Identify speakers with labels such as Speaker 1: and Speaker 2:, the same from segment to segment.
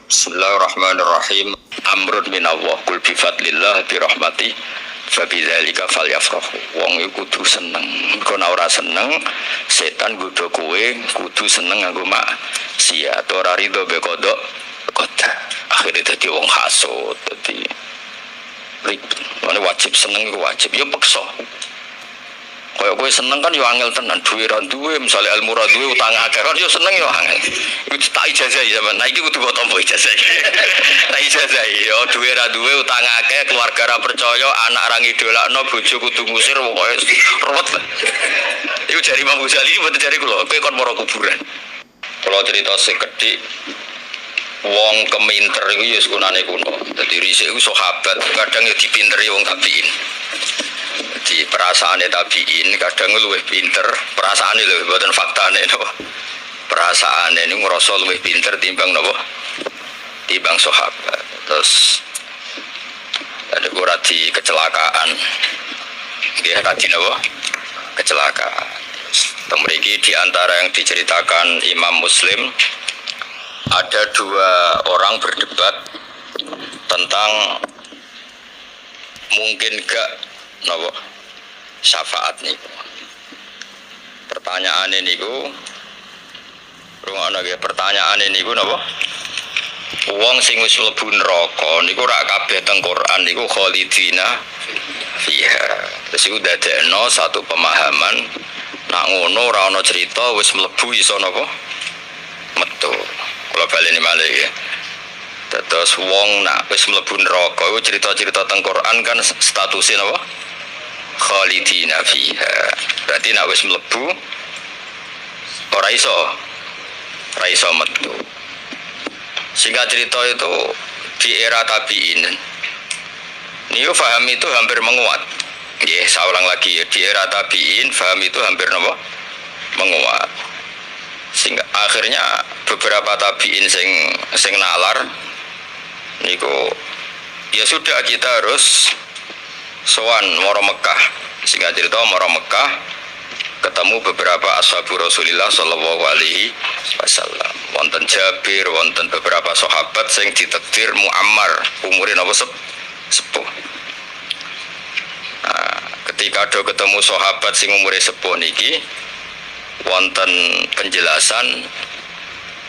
Speaker 1: Bismillahirrahmanirrahim. Amrun minallah kul bi fadlillah bi rahmati fa bidzalika falyafrahu. Wong iku kudu seneng. Kono ora seneng, setan godho kowe kudu seneng nganggo maksiat. Ora rido be kodok kota. Akhire dadi wong hasud, dadi ribet. Mane wajib seneng iku wajib, ya peksa. Kaya kowe seneng kan yo angel tenan, duwe ra duwe, misale ilmu ra duwe utang akeh kan yo seneng yo angel. Iku tak ijazahi zaman. Nah iki kudu mbok tampa ijazah. Tak ijazahi yo duwe ra duwe utang akeh, keluarga ra percaya, anak ra ngidolakno, bojo kudu ngusir pokoke ruwet. Iku jari Imam Ghazali iki mboten jari kula, kowe kon mara kuburan. Kula cerita sekedhik wong keminter iku ya sekunane kuno. Dadi risik iku sahabat, kadang yo dipinteri wong tabiin. Di perasaane tabiin kadang luwih pinter, perasaane lho mboten faktane napa. Perasaane niku ngrasa luwih pinter timbang napa? Timbang sahabat. Terus ada ora di kecelakaan. Nggih tadi napa? Kecelakaan. Mriki di antara yang diceritakan Imam Muslim ada dua orang berdebat tentang mungkin gak napa syafaat niku. Pertanyaane niku rungono nggih, pertanyaane niku napa? Wong sing wis mlebu neraka niku ora kabeh teng Quran niku khalidina fiha. Terus iku dadekno satu pemahaman nak ngono ora ana cerita wis mlebu iso napa? Metu. Kula baleni malih nggih. Terus wong nak wis mlebu neraka iku cerita-cerita teng Quran kan statusnya napa? Khalidina fiha. Berarti nak wis mlebu ora iso metu. Singkat cerita itu di era tabi'in. Niku faham itu hampir menguat. Nggih, saya ulang lagi ya, di era tabi'in faham itu hampir napa? Menguat. Sehingga akhirnya beberapa tabi'in sing nalar niku ya sudah kita harus sowan mara Mekah. Singkat cerita mara Mekah ketemu beberapa ashabu Rasulillah sallallahu alaihi wasallam. Wonten Jabir, wonten beberapa sahabat sing ditakdir muammar, umure napa sepuh. Nah, ketika do ketemu sahabat sing umure sepuh niki wonten penjelasan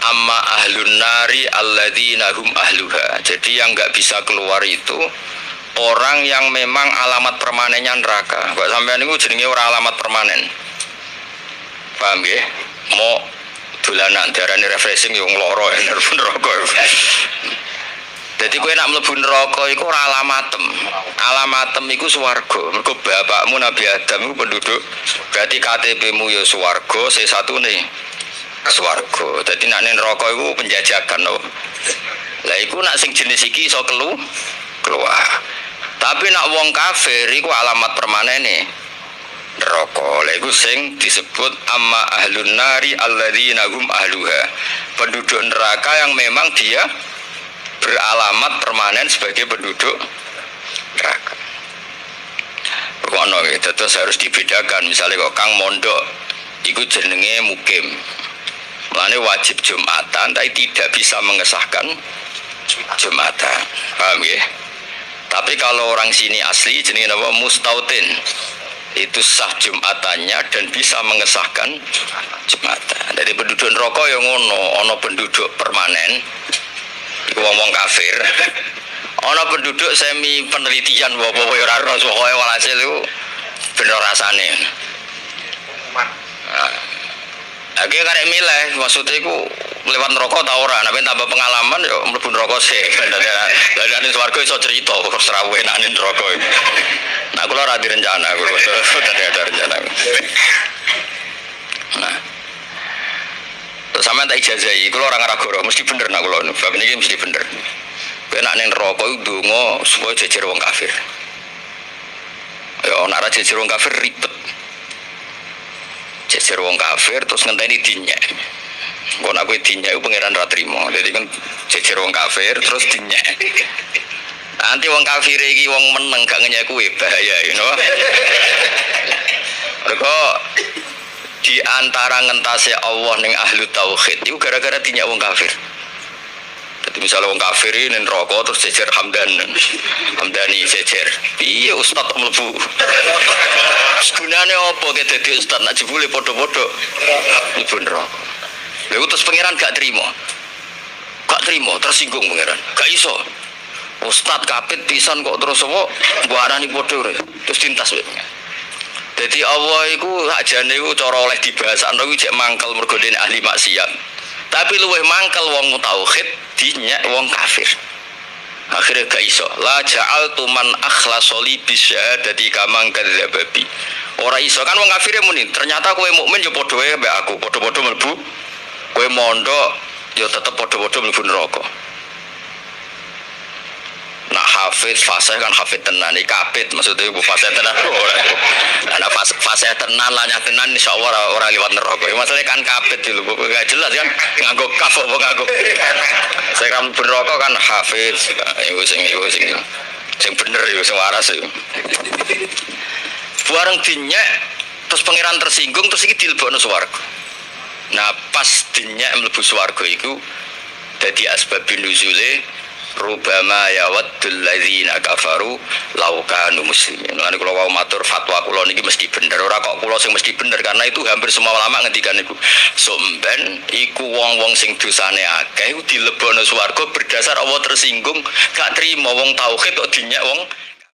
Speaker 1: amma ahlun nari alladzina hum ahluha. Jadi yang enggak bisa keluar itu orang yang memang alamat permanennya neraka. Kok sampean niku jenenge ora alamat permanen. Paham nggih? Mau dolanan diarani refreshing yo ngloro neraka. Dadi kowe nek mlebu neraka iku ora alamatem. Alamatem iku swarga. Mergo bapakmu Nabi Adam iku penduduk. Berarti KTP-mu yo swarga, C1-ne swarga. Dadi nek neraka iku penjajakan lho. Lah iku nek sing jenis iki iso keluar. Tapi nak wong kafir iku alamat permanene neraka. Lha iku sing disebut amma ahlun nari alladzina hum ahluha. Penduduk neraka yang memang dia beralamat permanen sebagai penduduk neraka. Kono gitu, terus harus dibedakan. Misalnya kok Kang Mondok iku jenenge mukim. Mulane wajib Jumatan tapi tidak bisa mengesahkan Jumatan. Paham ya? Tapi kalau orang sini asli jenenge apa? Mustautin. Itu sah Jumatannya dan bisa mengesahkan Jumatan. Dari penduduk neraka yang ono penduduk permanen. Iku wong kafir. Ono penduduk semi penelitian apa-apa ya ora ono pokoke walhasil iku bener rasane. Lagi karek milih maksudnya iku lewat neraka ta ora, nek tambah pengalaman yo mlebu neraka sih. Dadane swarga iso cerita serawe enake neraka. Nah kula ora direncana kula ada rencana. Nah. Terus sampean tak ijazahi, kula ora ngaragoro, mesti bener nak kula bab niki mesti bener. Kowe nek ning neraka iku ndonga supaya jejer wong kafir. Ya nek ora jejer wong kafir ribet. Jejer wong kafir terus ngenteni dinyek. Kok nek kowe dinyek pangeran ra trimo. Dadi kan jejer wong kafir terus dinyek. Nanti wong kafir iki wong meneng gak ngenyek kowe bahaya you know. Mergo di antara ngentase Allah ning ahlu tauhid itu gara-gara dinyek wong kafir. Jadi misalnya wong kafir ini neraka terus jejer Hamdani jejer. Iya ustaz mlebu. Gunane apa ke dadi ustaz nek jebule padha-padha mlebu neraka. Lha terus pangeran gak terima. Gak terima, tersinggung pangeran. Gak iso. Ustaz kapit pisan kok terus apa mbuarani padha ora. Terus tintas wae. Jadi Allah iku sakjane iku cara oleh dibahasakno iku cek mangkel mergo ahli maksiat. Tapi luwih mangkel wong tauhid dinyek wong kafir. Akhirnya gak iso. La ja'altu man akhlasoli bisyahadati kamang kadzababi. Ora iso kan wong kafir muni. Ternyata kowe mukmin yo padha wae mbek aku, padha-padha mlebu. Kowe mondok yo tetep padha-padha mlebu neraka. Nah hafid fasih kan hafid tenan iki kapit maksudnya ibu fasih tenan ora. Ana fasih tenan lah tenan insyaallah ora liwat neraka. Masalah kan kapit lho gak jelas kan nganggo kaf apa nganggo. Saya kan neraka kan hafid iku sing bener iku sing waras iku. Bareng dinyek terus pangeran tersinggung terus iki dilebokno swarga. Nah pas dinyek mlebu swarga iku dadi asbabun nuzule rubama yawaddul ladzina kafaru law kanu muslimin. Lan kula wau matur fatwa kula niki mesti bener ora kok kula sing mesti bener karena itu hampir semua ulama ngendikan niku. Somben iku wong-wong sing dosane akeh dilebokno swarga berdasar Allah tersinggung gak trimo wong tauhid kok dinyek wong